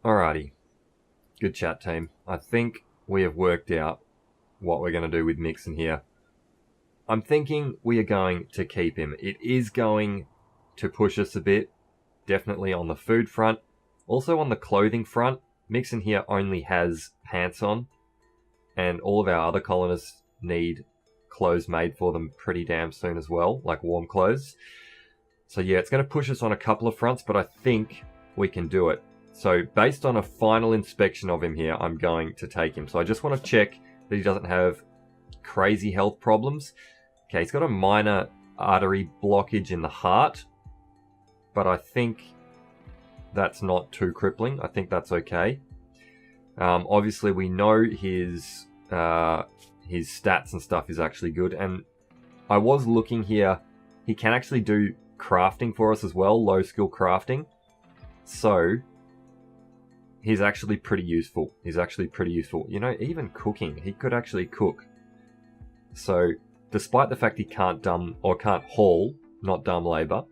Alrighty. Good chat, team. I think we have worked out what we're going to do with Mixon here. I'm thinking we are going to keep him. It is going to push us a bit, definitely on the food front. Also on the clothing front, Mixon here only has pants on, and all of our other colonists need clothes made for them pretty damn soon as well, like warm clothes. So yeah, it's going to push us on a couple of fronts, but I think we can do it. So based on a final inspection of him here, I'm going to take him. So I just want to check that he doesn't have crazy health problems. Okay, he's got a minor artery blockage in the heart, but I think that's not too crippling. I think that's okay. Obviously, we know his stats and stuff is actually good, and I was looking here. He can actually do crafting for us as well, low skill crafting. So he's actually pretty useful. You know, even cooking, he could actually cook. So despite the fact he can't haul, not dumb labor.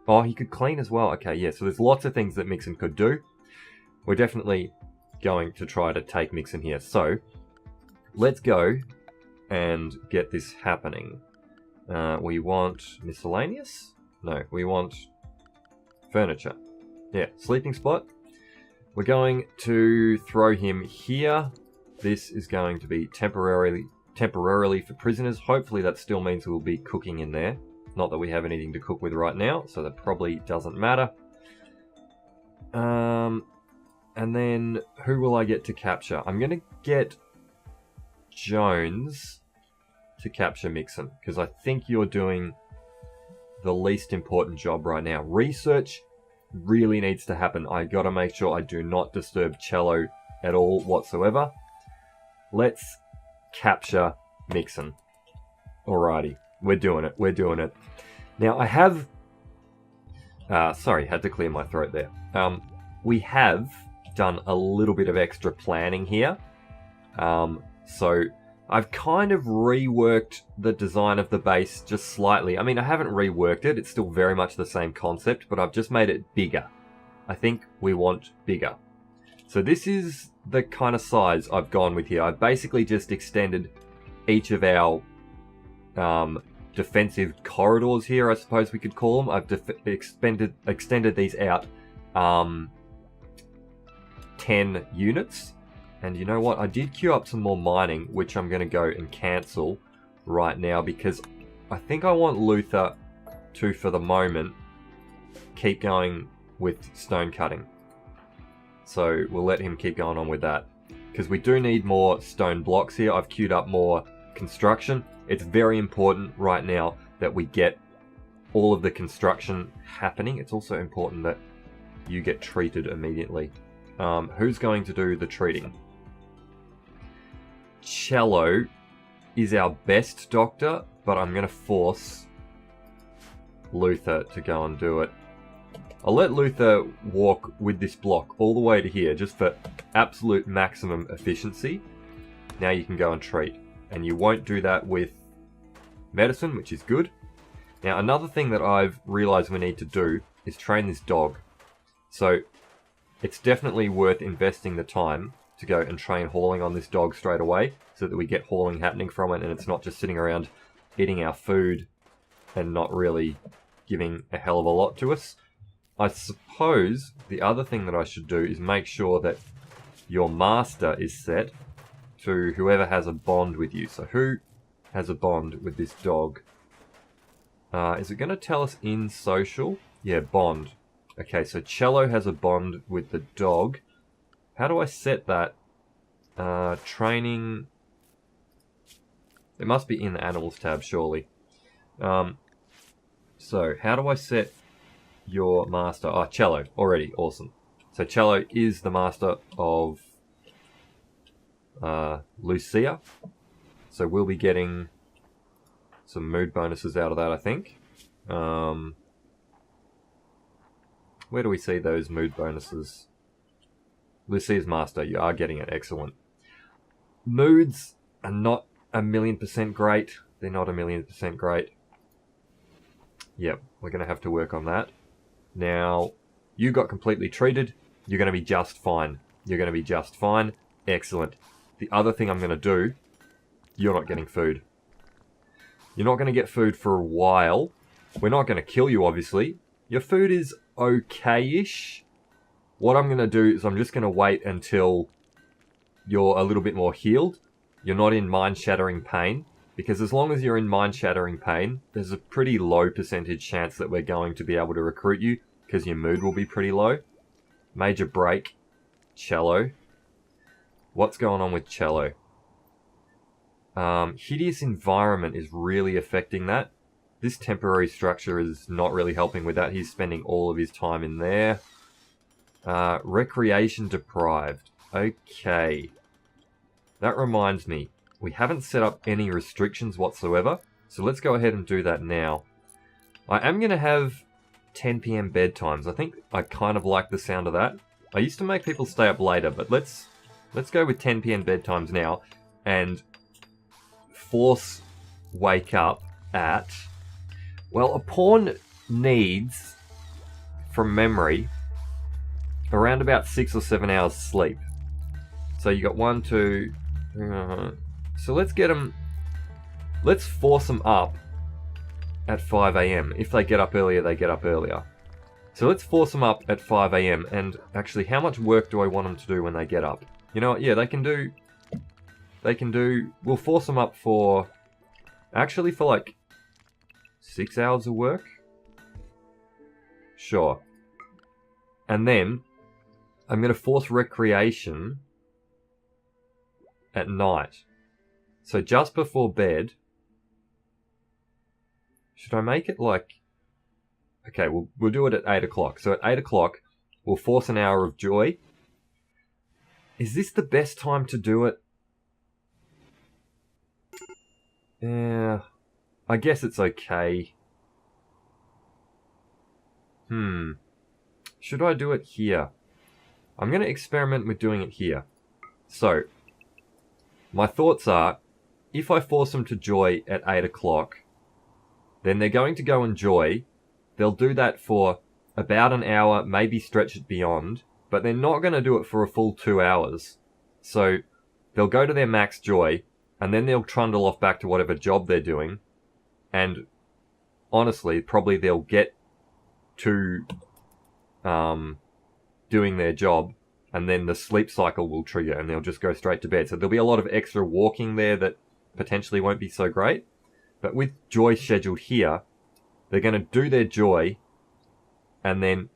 Oh, he could clean as well. Okay, yeah, so there's lots of things that Mixon could do. We're definitely going to try to take Mixon here. So let's go and get this happening. We want miscellaneous? No, we want furniture. Yeah, sleeping spot. We're going to throw him here. This is going to be temporarily for prisoners. Hopefully that still means we'll be cooking in there. Not that we have anything to cook with right now, so that probably doesn't matter. And then who will I get to capture? I'm going to get Jones to capture Mixon, because I think you're doing the least important job right now. Research really needs to happen. I got to make sure I do not disturb Cello at all whatsoever. Let's capture Mixon. Alrighty, we're doing it. Now I have sorry, had to clear my throat there. We have done a little bit of extra planning here. So I've kind of reworked the design of the base just slightly. I mean, I haven't reworked it. It's still very much the same concept, but I've just made it bigger. I think we want bigger. So this is the kind of size I've gone with here. I've basically just extended each of our defensive corridors here, I suppose we could call them. I've extended these out 10 units. And you know what? I did queue up some more mining, which I'm going to go and cancel right now, because I think I want Luther to, for the moment, keep going with stone cutting. So we'll let him keep going on with that, because we do need more stone blocks here. I've queued up more construction. It's very important right now that we get all of the construction happening. It's also important that you get treated immediately. Who's going to do the treating? Cello is our best doctor, but I'm going to force Luther to go and do it. I'll let Luther walk with this block all the way to here, just for absolute maximum efficiency. Now you can go and treat. And you won't do that with medicine, which is good. Now another thing that I've realized we need to do is train this dog. So it's definitely worth investing the time to go and train hauling on this dog straight away, so that we get hauling happening from it and it's not just sitting around eating our food and not really giving a hell of a lot to us. I suppose the other thing that I should do is make sure that your master is set to whoever has a bond with you. So who has a bond with this dog? Is it going to tell us in social? Yeah, bond. Okay, so Cello has a bond with the dog. How do I set that? Training. It must be in the animals tab, surely. So how do I set your master? Oh, Cello, already, awesome. So Cello is the master of Lucia. So we'll be getting some mood bonuses out of that, I think. Where do we see those mood bonuses? Lucia's master, you are getting it, excellent. Moods are not 1,000,000% great. They're not 1,000,000% great. Yep, we're going to have to work on that. Now, you got completely treated. You're going to be just fine. You're going to be just fine. Excellent. The other thing I'm going to do, you're not getting food. You're not going to get food for a while. We're not going to kill you, obviously. Your food is okay-ish. What I'm going to do is I'm just going to wait until you're a little bit more healed. You're not in mind-shattering pain. Because as long as you're in mind-shattering pain, there's a pretty low percentage chance that we're going to be able to recruit you, because your mood will be pretty low. Major break. Cello. What's going on with Cello? Hideous environment is really affecting that. This temporary structure is not really helping with that. He's spending all of his time in there. Recreation deprived. Okay. That reminds me. We haven't set up any restrictions whatsoever. So let's go ahead and do that now. I am going to have 10 PM bedtimes. I think I kind of like the sound of that. I used to make people stay up later, but let's go with 10 PM bedtimes now. And force wake up at... Well, a pawn needs, from memory, around about 6 or 7 hours sleep. So you got 1, 2... So let's get them... Let's force them up at 5 AM. If they get up earlier, they get up earlier. So let's force them up at 5 AM. And actually, how much work do I want them to do when they get up? You know what? Yeah, they can do... We'll force them up for... Actually, for like 6 hours of work? Sure. And then I'm going to force recreation at night. So just before bed, should I make it like... Okay, we'll do it at 8 o'clock. So at 8 o'clock, we'll force an hour of joy. Is this the best time to do it? Yeah, I guess it's okay. Should I do it here? I'm going to experiment with doing it here. So, my thoughts are, if I force them to joy at 8 o'clock, then they're going to go and joy. They'll do that for about an hour, maybe stretch it beyond, but they're not going to do it for a full 2 hours. So, they'll go to their max joy, and then they'll trundle off back to whatever job they're doing. And honestly, probably they'll get to doing their job, and then the sleep cycle will trigger, and they'll just go straight to bed. So there'll be a lot of extra walking there that potentially won't be so great. But with joy scheduled here, they're going to do their joy, and then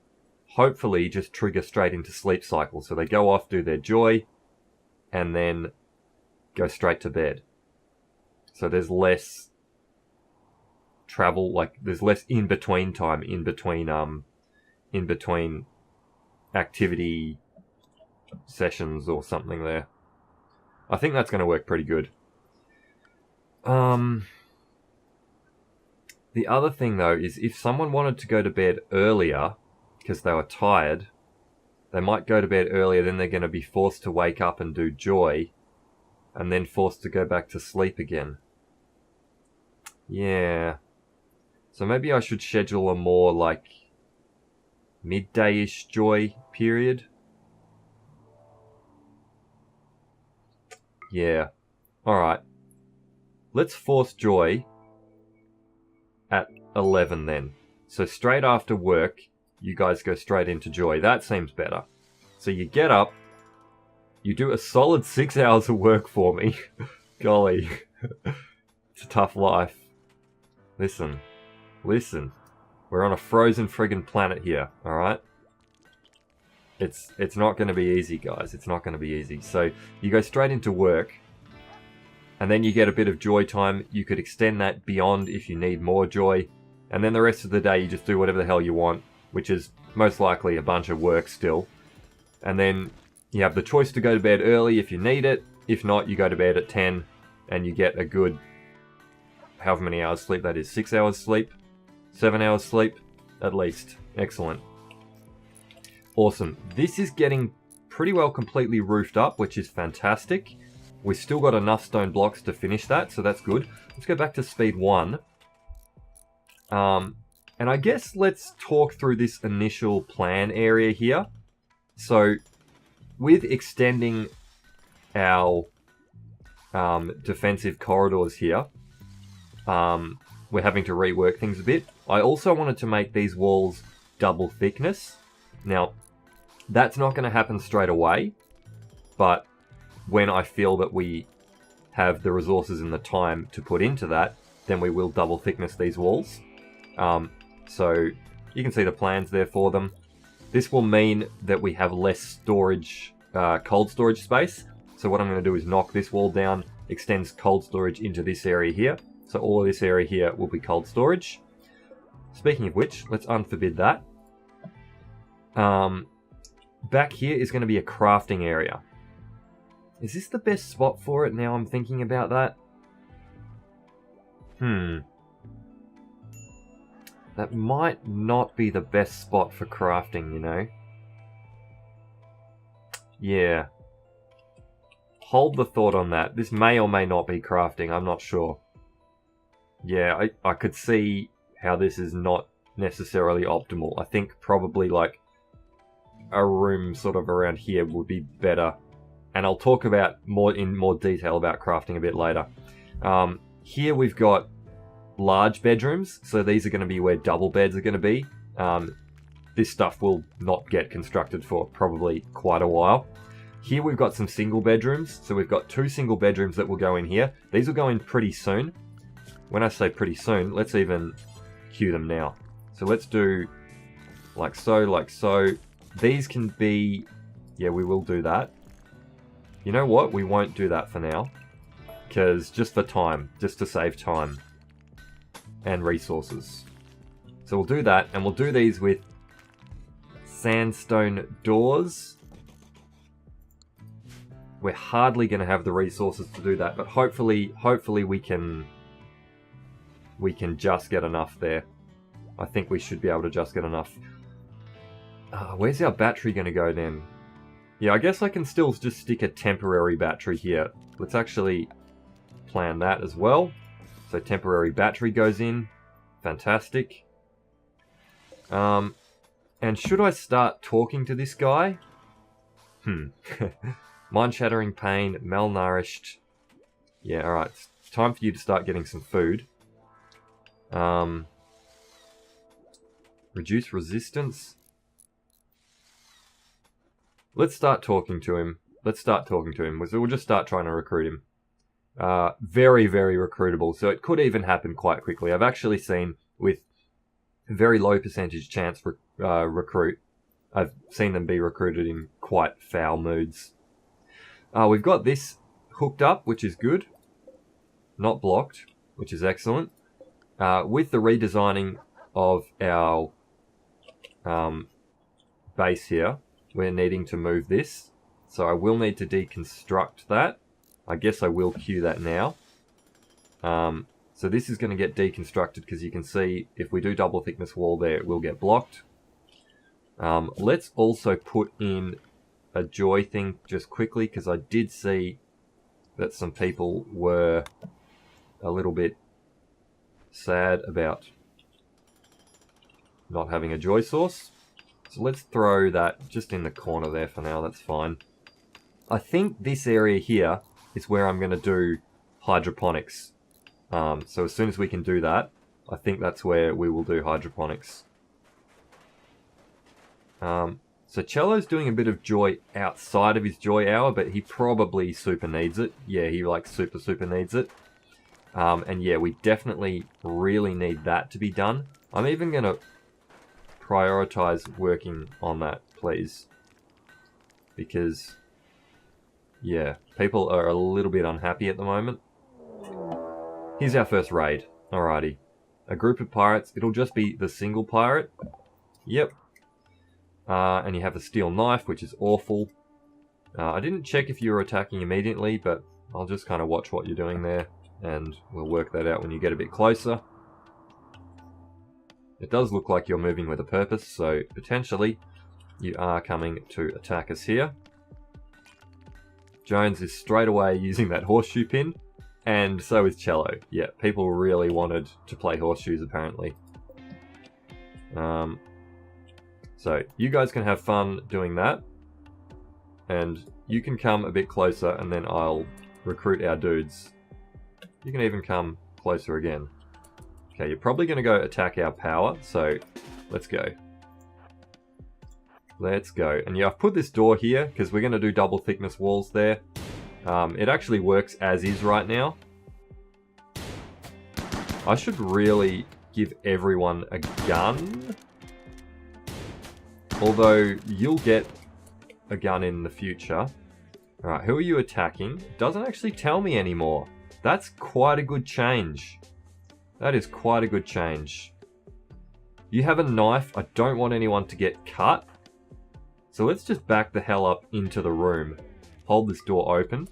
hopefully just trigger straight into sleep cycle. So they go off, do their joy, and then go straight to bed. So there's less travel, like there's less in-between time, in between activity sessions or something there. I think that's going to work pretty good. The other thing though is if someone wanted to go to bed earlier because they were tired, they might go to bed earlier, then they're going to be forced to wake up and do joy, and then forced to go back to sleep again. Yeah. So maybe I should schedule a more like midday-ish joy period. Yeah. Alright. Let's force joy at 11 then. So straight after work, you guys go straight into joy. That seems better. So you get up, you do a solid 6 hours of work for me. Golly. It's a tough life. Listen. We're on a frozen friggin' planet here, alright? It's not going to be easy, guys. It's not going to be easy. So you go straight into work, and then you get a bit of joy time. You could extend that beyond if you need more joy. And then the rest of the day you just do whatever the hell you want, which is most likely a bunch of work still. And then you have the choice to go to bed early if you need it. If not, you go to bed at 10 and you get a good, however many hours sleep that is, 6 hours sleep, 7 hours sleep, at least. Excellent. Awesome. This is getting pretty well completely roofed up, which is fantastic. We've still got enough stone blocks to finish that, so that's good. Let's go back to speed 1. And I guess let's talk through this initial plan area here. So with extending our defensive corridors here, we're having to rework things a bit. I also wanted to make these walls double thickness. Now, that's not going to happen straight away, but when I feel that we have the resources and the time to put into that, then we will double thickness these walls. So you can see the plans there for them. This will mean that we have less storage, cold storage space. So what I'm going to do is knock this wall down, extends cold storage into this area here. So all of this area here will be cold storage. Speaking of which, let's unforbid that. Back here is going to be a crafting area. Is this the best spot for it now I'm thinking about that? That might not be the best spot for crafting, you know? Yeah. Hold the thought on that. This may or may not be crafting, I'm not sure. Yeah, I could see how this is not necessarily optimal. I think probably like a room sort of around here would be better. And I'll talk about in more detail about crafting a bit later. Here we've got large bedrooms, so these are going to be where double beds are going to be. This stuff will not get constructed for probably quite a while. Here we've got some single bedrooms, so we've got 2 single bedrooms that will go in here. These will go in pretty soon. When I say pretty soon, let's even queue them now. So let's do like so, like so. These can be, yeah, we will do that. You know what? We won't do that for now, because just for time, just to save time and resources. So we'll do that, and we'll do these with sandstone doors. We're hardly going to have the resources to do that, but hopefully we can just get enough there. I think we should be able to just get enough. Where's our battery going to go then? Yeah, I guess I can still just stick a temporary battery here. Let's actually plan that as well. So temporary battery goes in. Fantastic. And should I start talking to this guy? Mind-shattering pain, malnourished. Yeah, alright. It's time for you to start getting some food. Reduce resistance. Let's start talking to him. So we'll just start trying to recruit him. Very, very recruitable. So it could even happen quite quickly. I've actually seen with very low percentage chance for recruit. I've seen them be recruited in quite foul moods. We've got this hooked up, which is good. Not blocked, which is excellent. With the redesigning of our base here, we're needing to move this. So I will need to deconstruct that. I guess I will queue that now. So this is going to get deconstructed because you can see if we do double thickness wall there, it will get blocked. Let's also put in a joy thing just quickly, because I did see that some people were a little bit sad about not having a joy source. So let's throw that just in the corner there for now, that's fine. I think this area here is where I'm going to do hydroponics. So as soon as we can do that, I think that's where we will do hydroponics. So Cello's doing a bit of joy outside of his joy hour, but he probably super needs it. Yeah, he like super needs it. And yeah, we definitely really need that to be done. I'm even going to prioritize working on that, please. Because, yeah, people are a little bit unhappy at the moment. Here's our first raid. Alrighty. A group of pirates. It'll just be the single pirate. Yep. And you have a steel knife, which is awful. I didn't check if you were attacking immediately, but I'll just kind of watch what you're doing there, and we'll work that out when you get a bit closer. It does look like you're moving with a purpose, so potentially you are coming to attack us here. Jones is straight away using that horseshoe pin, and so is Cello. Yeah, people really wanted to play horseshoes apparently. So you guys can have fun doing that. And you can come a bit closer and then I'll recruit our dudes. You can even come closer again. Okay, you're probably going to go attack our power, so let's go. Let's go. And yeah, I've put this door here because we're going to do double thickness walls there. It actually works as is right now. I should really give everyone a gun. Although you'll get a gun in the future. Alright, who are you attacking? It doesn't actually tell me anymore. That's quite a good change. That is quite a good change. You have a knife. I don't want anyone to get cut. So let's just back the hell up into the room. Hold this door open.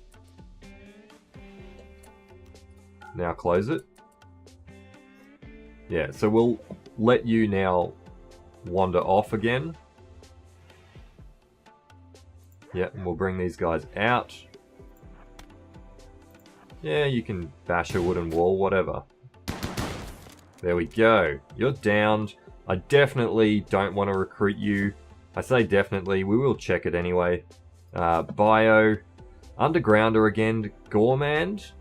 Now close it. Yeah, so we'll let you now wander off again. Yeah, and we'll bring these guys out. Yeah, you can bash a wooden wall, whatever. There we go. You're downed. I definitely don't want to recruit you. I say definitely. We will check it anyway. Bio. Undergrounder again. Gourmand.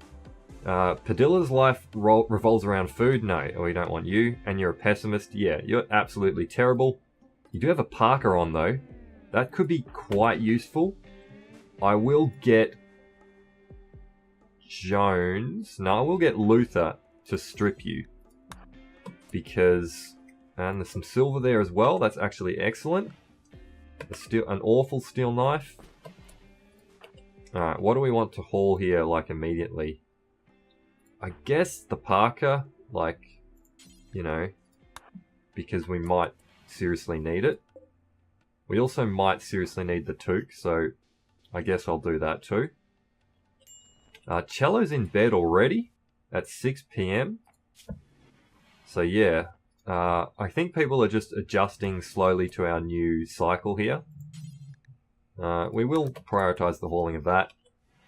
Padilla's life revolves around food. No, we don't want you. And you're a pessimist. Yeah, you're absolutely terrible. You do have a Parker on though. That could be quite useful. I will get Jones. No, I will get Luther to strip you. Because... And there's some silver there as well. That's actually excellent. An awful steel knife. Alright, what do we want to haul here, like, immediately? I guess the Parker, like, you know, because we might seriously need it. We also might seriously need the toque, so I guess I'll do that too. Cello's in bed already at 6 PM. So yeah, I think people are just adjusting slowly to our new cycle here. We will prioritize the hauling of that.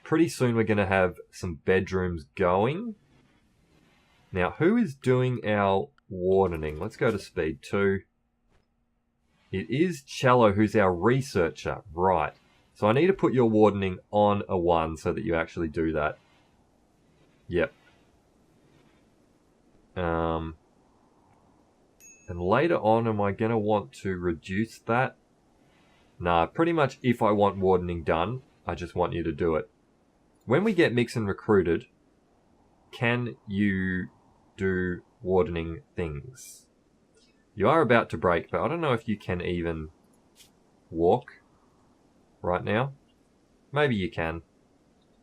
Pretty soon we're going to have some bedrooms going. Now, who is doing our wardening? Let's go to speed 2. It is Cello who's our researcher. Right. So I need to put your wardening on a 1 so that you actually do that. Yep. And later on, am I going to want to reduce that? Nah, pretty much if I want wardening done, I just want you to do it. When we get Mixon recruited, can you do wardening things? You are about to break, but I don't know if you can even walk right now. Maybe you can.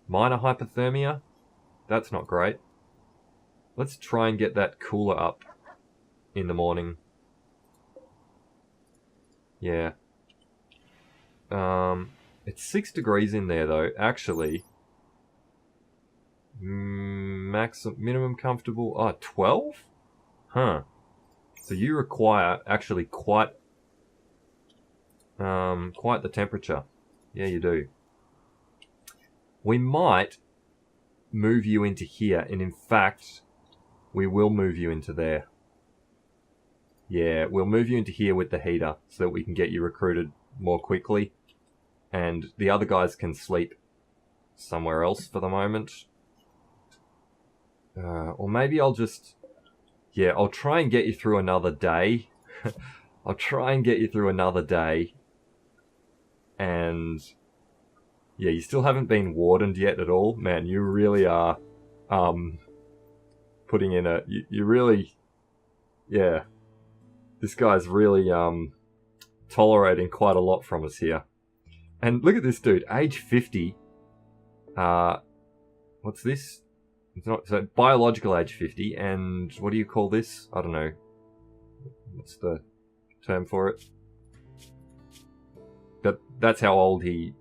Minor hypothermia? That's not great. Let's try and get that cooler up in the morning. Yeah. It's 6 degrees in there though. Actually, minimum comfortable. Oh, 12? Huh. So you require actually quite the temperature. Yeah, you do. We might move you into here, and in fact, we will move you into there. Yeah, we'll move you into here with the heater so that we can get you recruited more quickly. And the other guys can sleep somewhere else for the moment. Or maybe I'll just... Yeah, I'll try and get you through another day. I'll try and get you through another day. And... Yeah, you still haven't been wardened yet at all. Man, you really are putting in a... You really... Yeah. This guy's really tolerating quite a lot from us here. And look at this dude, age 50. What's this? It's not... So, biological age 50, and what do you call this? I don't know. What's the term for it? But that's how old he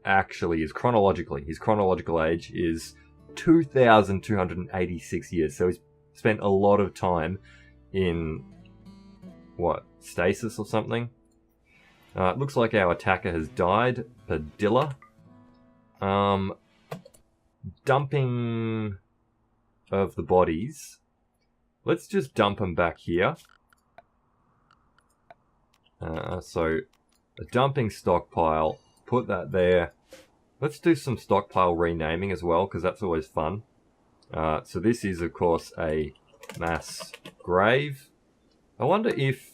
actually is chronologically. His chronological age is 2,286 years. So he's spent a lot of time in, what, stasis or something? It looks like our attacker has died. Padilla. Dumping of the bodies. Let's just dump them back here. So, a dumping stockpile. put that there. Let's do some stockpile renaming as well, because that's always fun. So this is, of course, a mass grave. I wonder if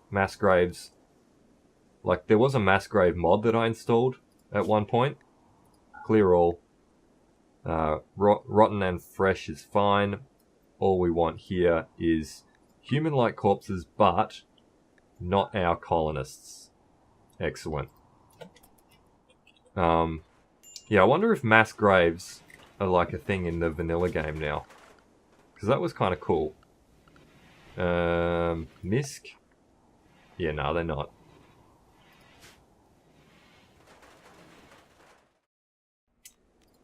mass graves, like there was a mass grave mod that I installed at one point. Clear all. Rotten and fresh is fine. All we want here is human-like corpses, but not our colonists. Excellent. Yeah, I wonder if mass graves are like a thing in the vanilla game now. Because that was kind of cool. Misc? Yeah, no, they're not.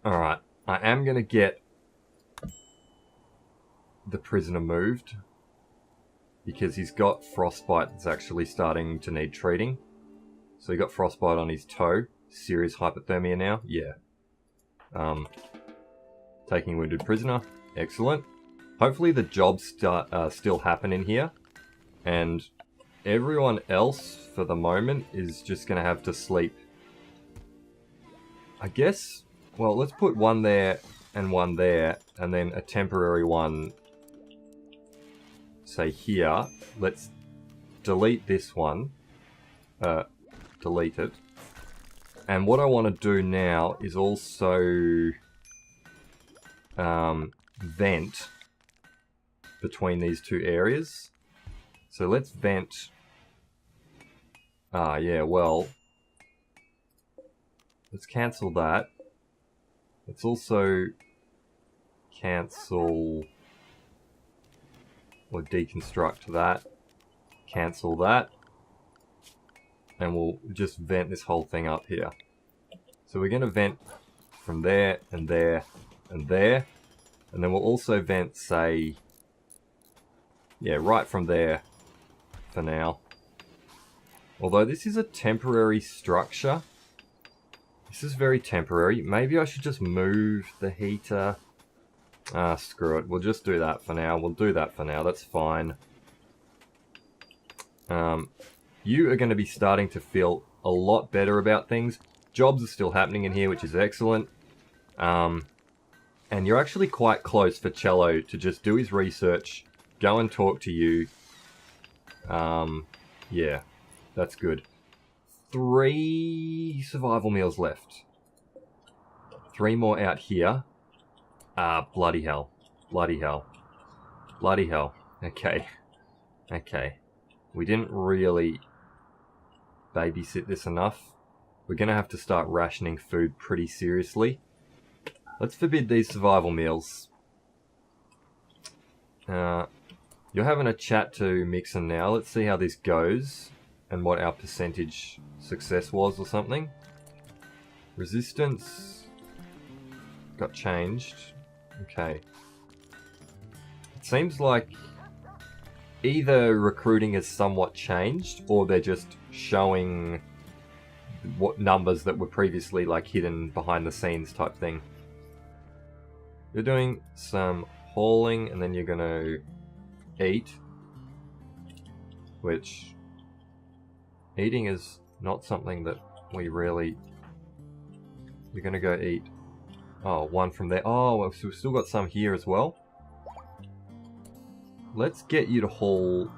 Alright, I am going to get the prisoner moved. Because he's got frostbite that's actually starting to need treating. So he got frostbite on his toe. Serious hypothermia now. Yeah. Taking wounded prisoner. Excellent. Hopefully the jobs still happen in here. And everyone else, for the moment, is just going to have to sleep. I guess, well, let's put one there, and then a temporary one, say here. Let's delete this one. Delete it. And what I want to do now is also vent between these two areas. So let's vent. Yeah, well, let's cancel that. Let's also cancel or deconstruct that. Cancel that. And we'll just vent this whole thing up here. So we're going to vent from there, and there, and there. And then we'll also vent, say, yeah, right from there for now. Although this is a temporary structure. This is very temporary. Maybe I should just move the heater. Screw it. We'll just do that for now. We'll do that for now. That's fine. You are going to be starting to feel a lot better about things. Jobs are still happening in here, which is excellent. And you're actually quite close for Cello to just do his research, go and talk to you. Yeah, that's good. 3 survival meals left. 3 more out here. Bloody hell. Bloody hell. Bloody hell. Okay. Okay. We didn't really babysit this enough. We're going to have to start rationing food pretty seriously. Let's forbid these survival meals. You're having a chat to Mixon now. Let's see how this goes and what our percentage success was or something. Resistance got changed. Okay. It seems like either recruiting has somewhat changed, or they're just showing what numbers that were previously like hidden behind the scenes type thing. You're doing some hauling, and then you're gonna eat, which eating is not something that we really. You're gonna go eat. Oh, one from there. Oh, so we've still got some here as well. Let's get you to haul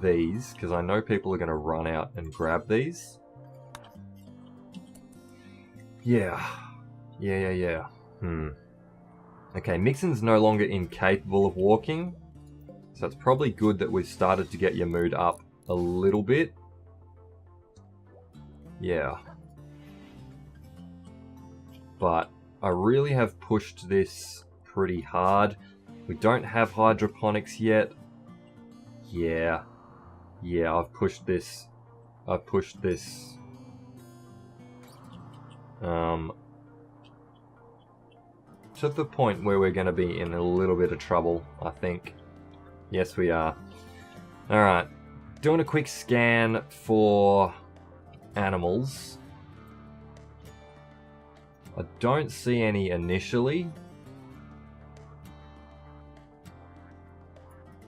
these, because I know people are going to run out and grab these. Yeah. Yeah. Okay, Mixon's no longer incapable of walking. So it's probably good that we've started to get your mood up a little bit. Yeah. But I really have pushed this pretty hard. We don't have hydroponics yet. Yeah, I've pushed this. To the point where we're going to be in a little bit of trouble, I think. Yes, we are. Alright, doing a quick scan for animals. I don't see any initially.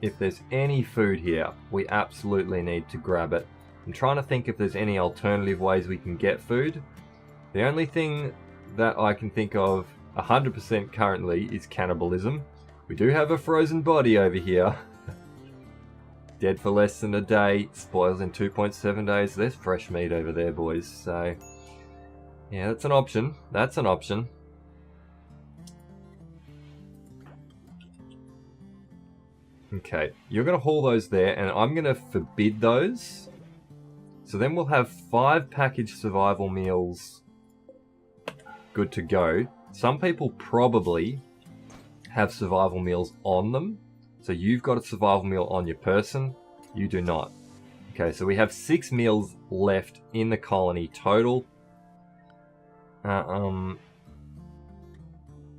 If there's any food here, we absolutely need to grab it I'm trying to think if there's any alternative ways we can get food. The only thing that I can think of 100% currently is cannibalism. We do have a frozen body over here. Dead for less than a day, spoils in 2.7 days. There's fresh meat over there, boys. So, yeah, that's an option. That's an option. Okay, you're going to haul those there, and I'm going to forbid those. So then we'll have 5 packaged survival meals good to go. Some people probably have survival meals on them. So you've got a survival meal on your person, you do not. Okay, so we have 6 meals left in the colony total.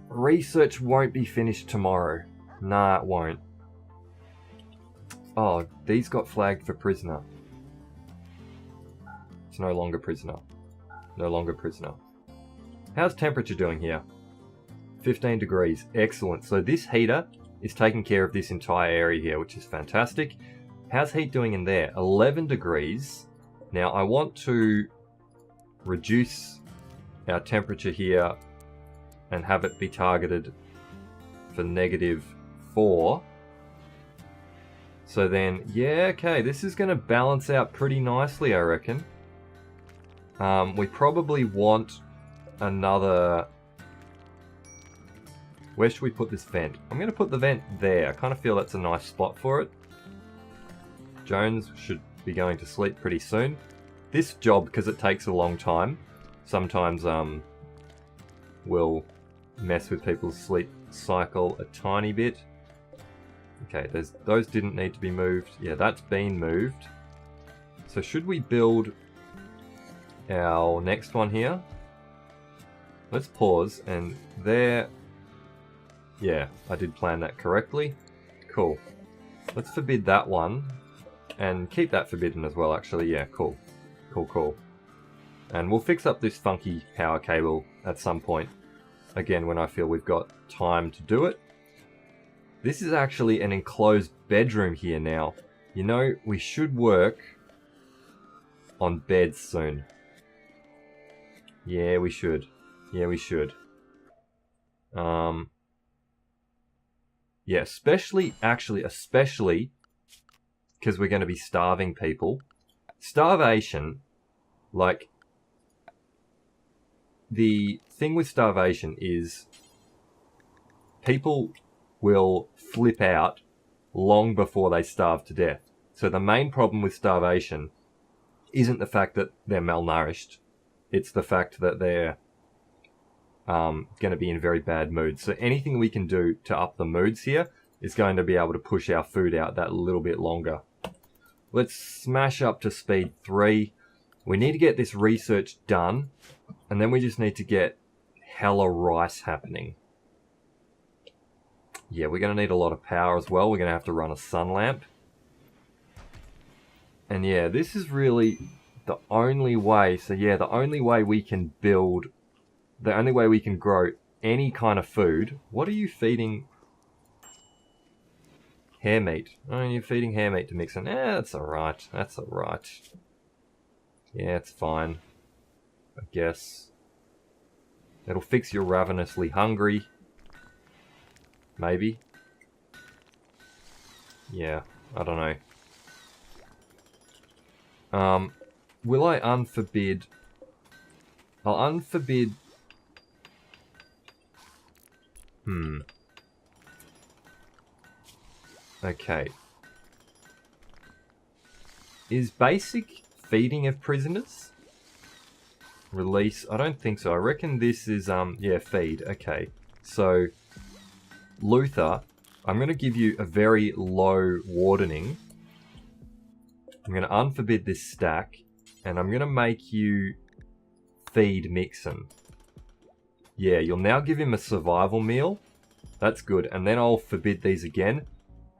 Research won't be finished tomorrow. Nah, it won't. Oh, these got flagged for prisoner. It's no longer prisoner. No longer prisoner. How's temperature doing here? 15 degrees. Excellent. So this heater is taking care of this entire area here, which is fantastic. How's heat doing in there? 11 degrees. Now I want to reduce our temperature here and have it be targeted for -4. So then, yeah, okay, this is going to balance out pretty nicely, I reckon. We probably want another... Where should we put this vent? I'm going to put the vent there. I kind of feel that's a nice spot for it. Jones should be going to sleep pretty soon. This job, because it takes a long time, sometimes will mess with people's sleep cycle a tiny bit. Okay, those didn't need to be moved. Yeah, that's been moved. So should we build our next one here? Let's pause, and there... Yeah, I did plan that correctly. Cool. Let's forbid that one. And keep that forbidden as well, actually. Yeah, cool. Cool, cool. And we'll fix up this funky power cable at some point. Again, when I feel we've got time to do it. This is actually an enclosed bedroom here now. You know, we should work on beds soon. Yeah, we should. Yeah, we should. Yeah, especially because we're going to be starving people. Starvation, like, the thing with starvation is people will flip out long before they starve to death. So the main problem with starvation isn't the fact that they're malnourished. It's the fact that they're going to be in very bad moods. So anything we can do to up the moods here is going to be able to push our food out that little bit longer. Let's smash up to speed 3. We need to get this research done, and then we just need to get hella rice happening. Yeah, we're going to need a lot of power as well. We're going to have to run a sun lamp. And yeah, this is really the only way. So yeah, the only way we can build... The only way we can grow any kind of food... What are you feeding? Hare meat. Oh, you're feeding hare meat to mix in. That's alright. That's alright. Yeah, it's fine. I guess. It'll fix you ravenously hungry. Maybe. Yeah, I don't know. Will I unforbid... I'll unforbid... Okay. Is basic feeding of prisoners? Release? I don't think so. I reckon this is, yeah, feed. Okay. So, Luther, I'm going to give you a very low wardening. I'm going to unforbid this stack, and I'm going to make you feed Mixon. Yeah, you'll now give him a survival meal. That's good. And then I'll forbid these again.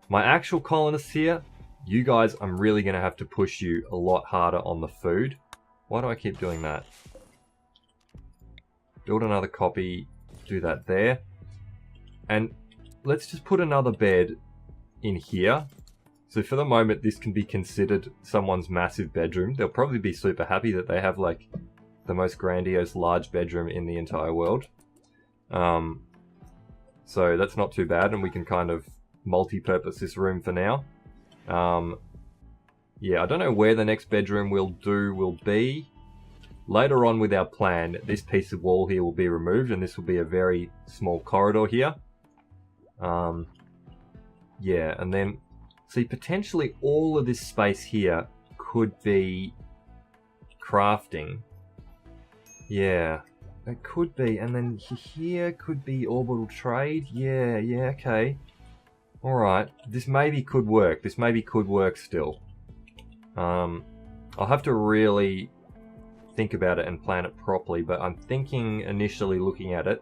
My actual colonists here, you guys, I'm really going to have to push you a lot harder on the food. Why do I keep doing that? Build another copy. Do that there. And let's just put another bed in here. So for the moment, this can be considered someone's massive bedroom. They'll probably be super happy that they have like the most grandiose large bedroom in the entire world. So that's not too bad, and we can kind of multi-purpose this room for now. Yeah, I don't know where the next bedroom will be. Later on with our plan, this piece of wall here will be removed, and this will be a very small corridor here. Yeah, and then, see, potentially all of this space here could be crafting. Yeah, it could be, and then here could be orbital trade. Yeah, okay. Alright, this maybe could work. This maybe could work still. I'll have to really think about it and plan it properly, but I'm thinking initially looking at it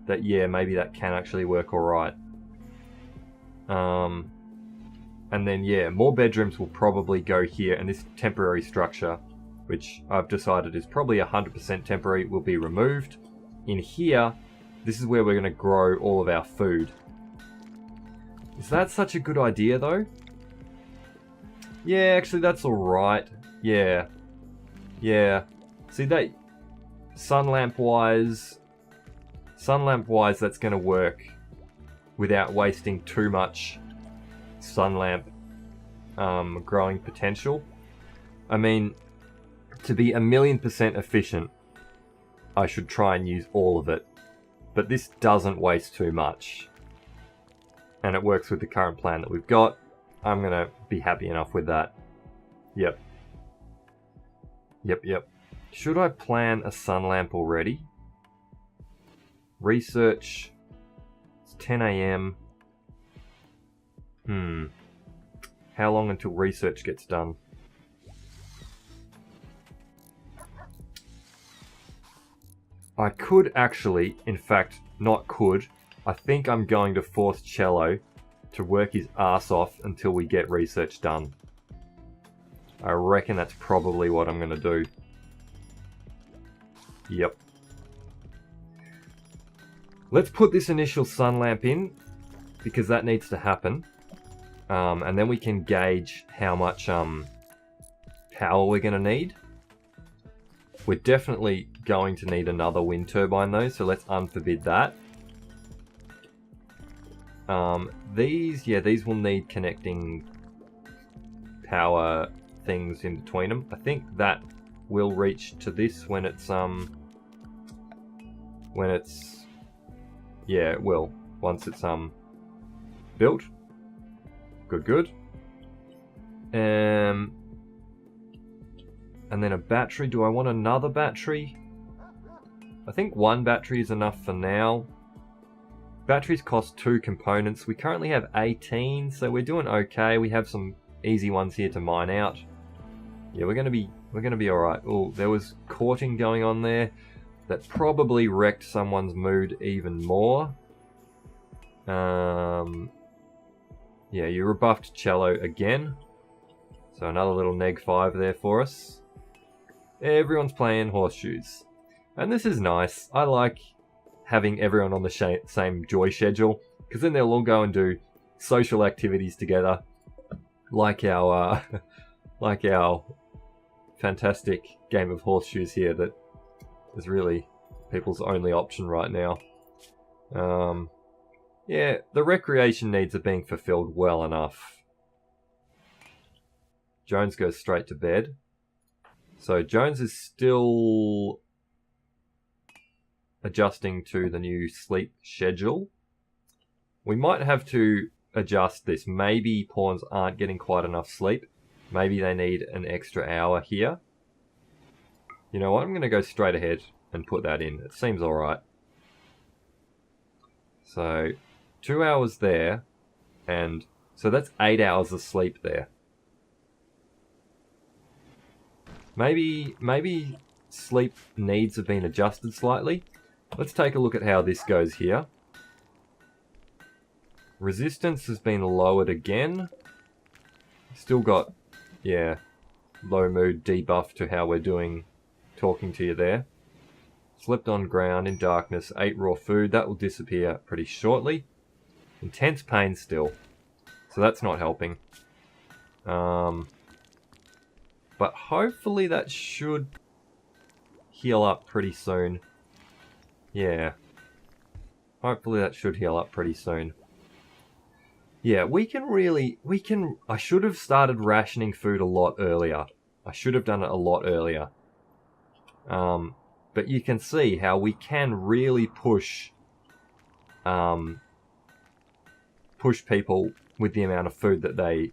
that yeah, maybe that can actually work alright. And then yeah, more bedrooms will probably go here, and this temporary structure, which I've decided is probably 100% temporary, will be removed. In here, this is where we're going to grow all of our food. Is that such a good idea though? Yeah, actually that's alright. Yeah. See that, sun lamp wise, that's going to work without wasting too much sun lamp growing potential. I mean, to be 1,000,000% efficient, I should try and use all of it. But this doesn't waste too much. And it works with the current plan that we've got. I'm going to be happy enough with that. Yep. Should I plan a sun lamp already? Research. It's 10 AM. How long until research gets done? I could actually, in fact, not could. I think I'm going to force Cello to work his ass off until we get research done. I reckon that's probably what I'm going to do. Yep. Let's put this initial sun lamp in, because that needs to happen. And then we can gauge how much power we're going to need. We're definitely going to need another wind turbine though, so let's unforbid that. These will need connecting power things in between them. I think that will reach to this when it's yeah, it will once it's built. Good. And then a battery. Do I want another battery? I think one battery is enough for now. Batteries cost 2 components. We currently have 18, so we're doing okay. We have some easy ones here to mine out. Yeah, we're gonna be alright. Oh, there was courting going on there. That probably wrecked someone's mood even more. Yeah, you rebuffed Cello again. So another little neg5 there for us. Everyone's playing horseshoes. And this is nice. I like having everyone on the same joy schedule, because then they'll all go and do social activities together. Like our fantastic game of horseshoes here that is really people's only option right now. Yeah, the recreation needs are being fulfilled well enough. Jones goes straight to bed. So Jones is still adjusting to the new sleep schedule. We might have to adjust this. Maybe pawns aren't getting quite enough sleep. Maybe they need an extra hour here. You know what? I'm going to go straight ahead and put that in. It seems alright. So 2 hours there, and so that's 8 hours of sleep there. Maybe sleep needs have been adjusted slightly. Let's take a look at how this goes here. Resistance has been lowered again. Still got, yeah, low mood debuff to how we're doing talking to you there. Slept on ground in darkness, ate raw food. That will disappear pretty shortly. Intense pain still. So that's not helping. But hopefully that should heal up pretty soon. Yeah. Hopefully that should heal up pretty soon. Yeah, I should have started rationing food a lot earlier. I should have done it a lot earlier. But you can see how we can really push people with the amount of food that they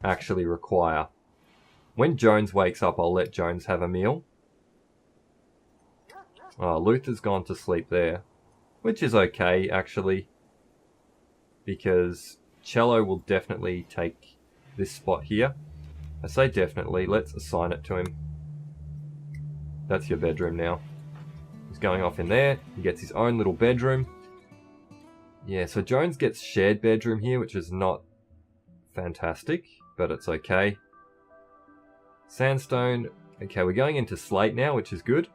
actually require. When Jones wakes up, I'll let Jones have a meal. Oh, Luther's gone to sleep there, which is okay, actually, because Cello will definitely take this spot here. I say definitely, let's assign it to him. That's your bedroom now. He's going off in there. He gets his own little bedroom. Yeah, so Jones gets shared bedroom here, which is not fantastic, but it's okay. Sandstone. Okay, we're going into slate now, which is good.